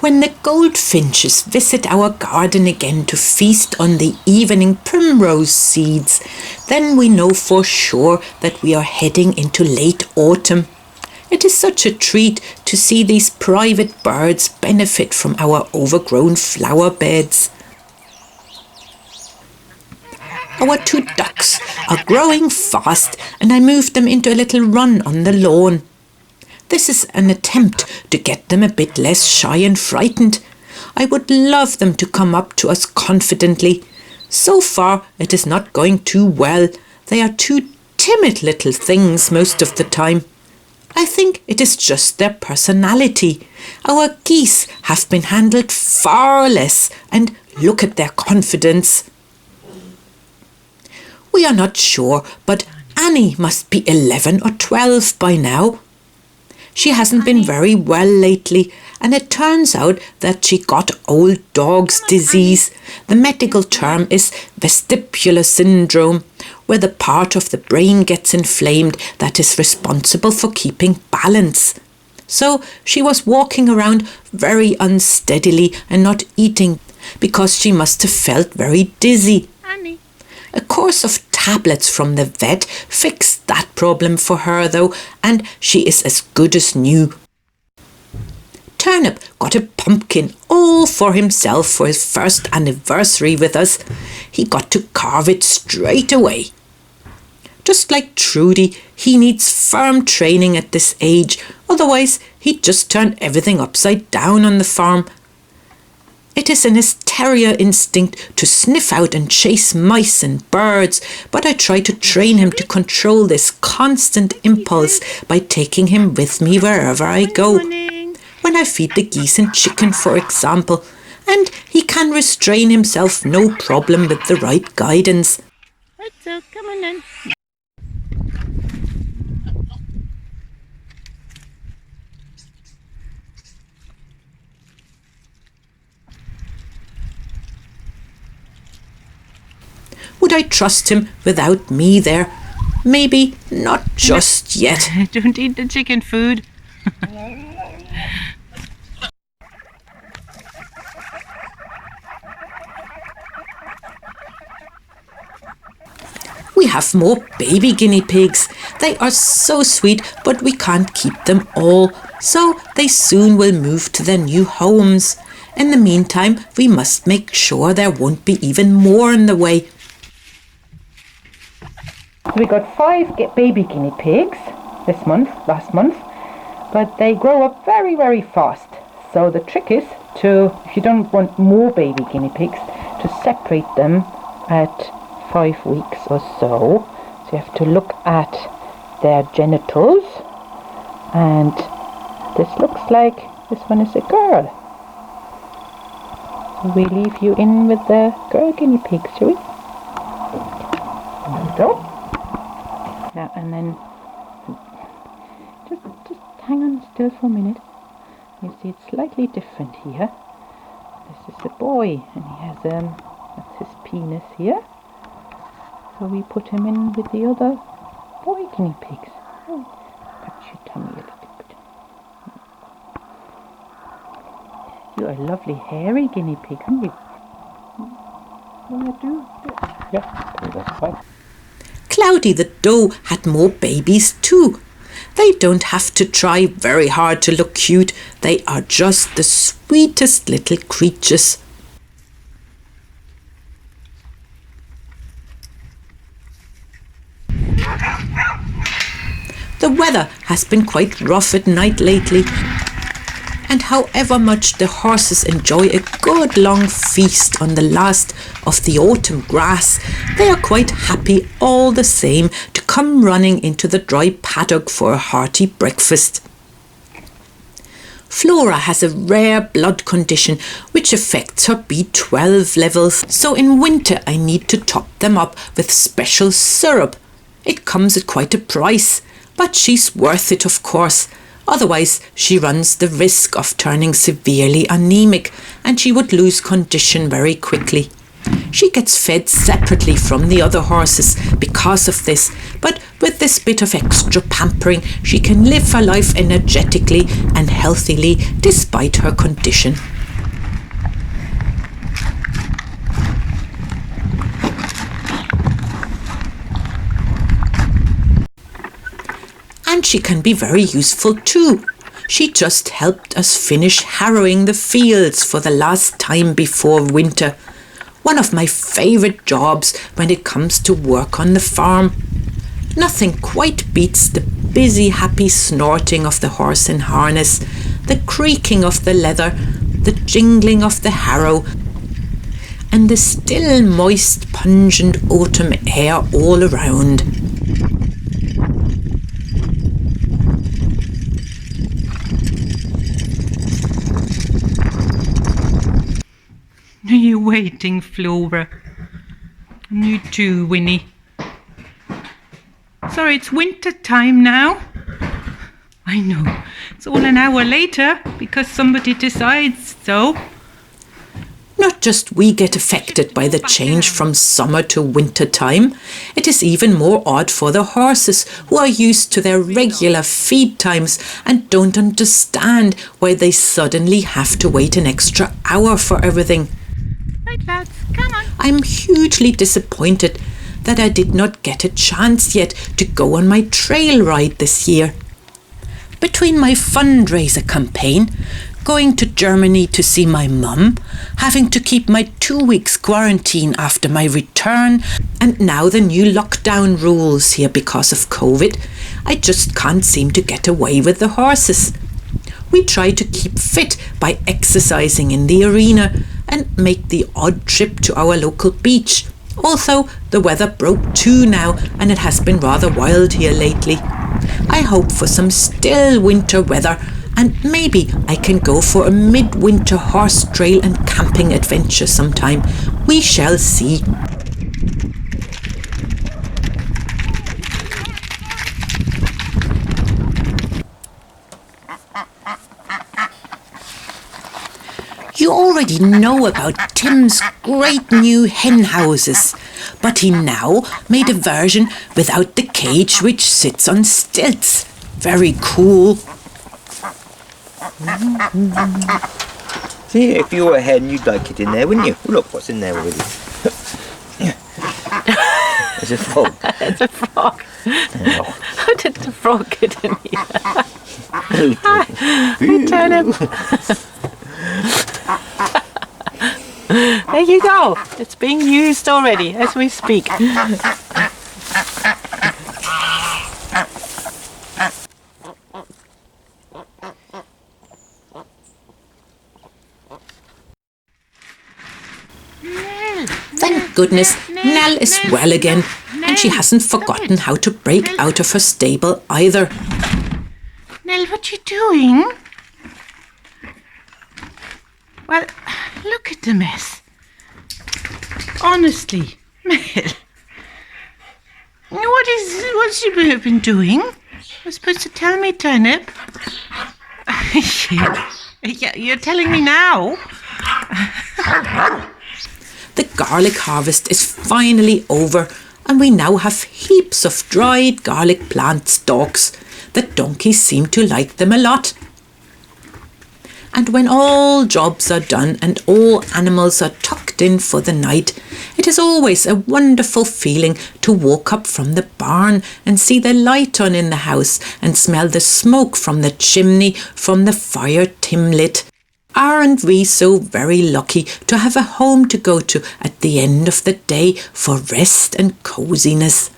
When the goldfinches visit our garden again to feast on the evening primrose seeds, then we know for sure that we are heading into late autumn. It is such a treat to see these private birds benefit from our overgrown flower beds. Our 2 ducks are growing fast and I moved them into a little run on the lawn. This is an attempt to get them a bit less shy and frightened. I would love them to come up to us confidently. So far it is not going too well. They are too timid little things most of the time. I think it is just their personality. Our geese have been handled far less, and look at their confidence. We are not sure, but Annie must be 11 or 12 by now. She hasn't been very well lately, and it turns out that she got old dog's disease. The medical term is vestibular syndrome, where the part of the brain gets inflamed that is responsible for keeping balance. So she was walking around very unsteadily and not eating because she must have felt very dizzy. Annie. A course of tablets from the vet fixed that problem for her though, and she is as good as new. Turnip got a pumpkin all for himself for his first anniversary with us. He got to carve it straight away. Just like Trudy, he needs firm training at this age, otherwise he'd just turn everything upside down on the farm. It is in his terrier instinct to sniff out and chase mice and birds, but I try to train him to control this constant impulse by taking him with me wherever I go. When I feed the geese and chicken, for example, and he can restrain himself no problem with the right guidance. Right, so come on then. Would I trust him without me there? Maybe not just yet. Don't eat the chicken food. We have more baby guinea pigs. They are so sweet, but we can't keep them all, so they soon will move to their new homes. In the meantime, we must make sure there won't be even more in the way. We got 5 baby guinea pigs last month, but they grow up very, very fast. So the trick is to, if you don't want more baby guinea pigs, to separate them at 5 weeks or so. So you have to look at their genitals, and this looks like this one is a girl. So we leave you in with the girl guinea pigs, shall we? There we go. Now and then, just hang on still for a minute. You see it's slightly different here. This is a boy, and he has that's his penis here. So we put him in with the other boy guinea pigs. Touch your tummy a little bit. You're a lovely hairy guinea pig, aren't you? Will I do? Yeah, that's fine. Cloudy the doe had more babies too. They don't have to try very hard to look cute. They are just the sweetest little creatures. The weather has been quite rough at night lately, and however much the horses enjoy a good long feast on the last of the autumn grass, they are quite happy all the same to come running into the dry paddock for a hearty breakfast. Flora has a rare blood condition which affects her B12 levels, so in winter I need to top them up with special syrup. It comes at quite a price, but she's worth it, of course. Otherwise, she runs the risk of turning severely anemic, and she would lose condition very quickly. She gets fed separately from the other horses because of this, but with this bit of extra pampering, she can live her life energetically and healthily despite her condition. And she can be very useful too. She just helped us finish harrowing the fields for the last time before winter. One of my favourite jobs when it comes to work on the farm. Nothing quite beats the busy, happy snorting of the horse in harness, the creaking of the leather, the jingling of the harrow, and the still moist, pungent autumn air all around. Are you waiting, Flora? And you too, Winnie. Sorry, it's winter time now. I know, it's all an hour later because somebody decides so. Not just we get affected by the change from summer to winter time, it is even more odd for the horses who are used to their regular feed times and don't understand why they suddenly have to wait an extra hour for everything. Right, lads, come on. I'm hugely disappointed that I did not get a chance yet to go on my trail ride this year. Between my fundraiser campaign, going to Germany to see my mum, having to keep my 2 weeks quarantine after my return, and now the new lockdown rules here because of COVID, I just can't seem to get away with the horses. We try to keep fit by exercising in the arena and make the odd trip to our local beach. Although the weather broke too now and it has been rather wild here lately. I hope for some still winter weather and maybe I can go for a midwinter horse trail and camping adventure sometime. We shall see. You already know about Tim's great new hen houses, but he now made a version without the cage which sits on stilts. Very cool. See, if you were a hen, you'd like it in there, wouldn't you? Look what's in there already. There's a frog. It's a frog. Oh. How did the frog get in here? Turnip. There you go. It's being used already as we speak. Thank goodness Nell is well again and she hasn't forgotten how to break out of her stable either. Nell, what you doing? Well, look at the mess. Honestly, Mel. What's you been doing? You're supposed to tell me, Turnip. Yeah, you're telling me now. The garlic harvest is finally over and we now have heaps of dried garlic plant stalks. The donkeys seem to like them a lot. And when all jobs are done and all animals are tucked in for the night, it is always a wonderful feeling to walk up from the barn and see the light on in the house and smell the smoke from the chimney from the fire Tim lit. Aren't we so very lucky to have a home to go to at the end of the day for rest and coziness?